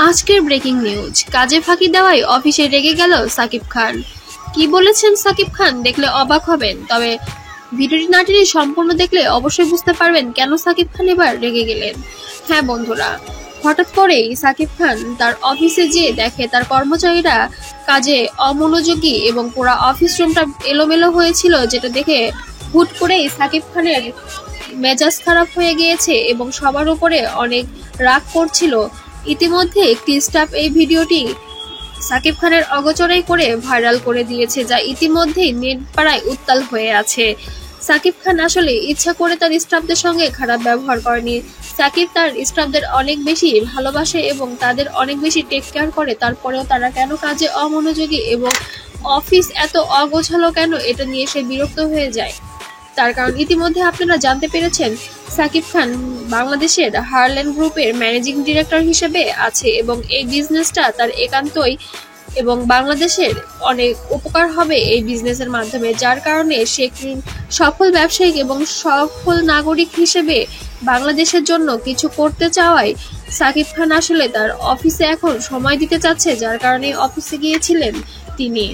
আজকের breaking news, কাজে ফাঁকি দেওয়ায় অফিসে রেগে গেল সাকিব খান। কি বলেছেন সাকিব খান দেখলে অবাক হবেন, তবে ভিডিওটি না টেনে সম্পূর্ণ দেখলে অবশ্যই বুঝতে পারবেন কেন সাকিব খান এবার রেগে গেলেন। হ্যাঁ বন্ধুরা, হঠাৎ করেই সাকিব খান তার অফিসে যেয়ে দেখে তার কর্মচারীরা কাজে অমনোযোগী এবং পুরো অফিস রুমটা এলোমেলো হয়েছিল, যেটা দেখে হুট করেই সাকিব খানের মেজাজ খারাপ হয়ে গিয়েছে এবং সবার উপরে অনেক রাগ করছিল। ইতিমধ্যে একটি স্টাফ এই ভিডিওটি সাকিব খানের অগোচরেই করে ভাইরাল করে দিয়েছে, যা ইতিমধ্যেই নেট পাড়ায় উত্তাল হয়ে আছে। সাকিব খান আসলে ইচ্ছা করে তার স্টাফদের সঙ্গে খারাপ ব্যবহার করেনি। সাকিব তার স্টাফদের অনেক বেশি ভালোবাসে এবং তাদের অনেক বেশি টেক কেয়ার করে, তারপরেও তারা কেন কাজে অমনোযোগী এবং অফিস এত অগোছালো কেন, এটা নিয়ে সে বিরক্ত হয়ে যায়। তার কারণ ইতিমধ্যে আপনারা জানতে পেরেছেন, সাকিব খান বাংলাদেশের হারল্যান্ড গ্রুপের ম্যানেজিং ডিরেক্টর হিসেবে আছে এবং এই বিজনেসটা তার একান্তই এবং বাংলাদেশের অনেক উপকার হবে এই বিজনেসের মাধ্যমে, যার কারণে সে সফল ব্যবসায়িক এবং সফল নাগরিক হিসেবে বাংলাদেশের জন্য কিছু করতে চাওয়ায় সাকিব খান আসলে তার অফিসে এখন সময় দিতে চাচ্ছে, যার কারণে অফিসে গিয়েছিলেন তিনি।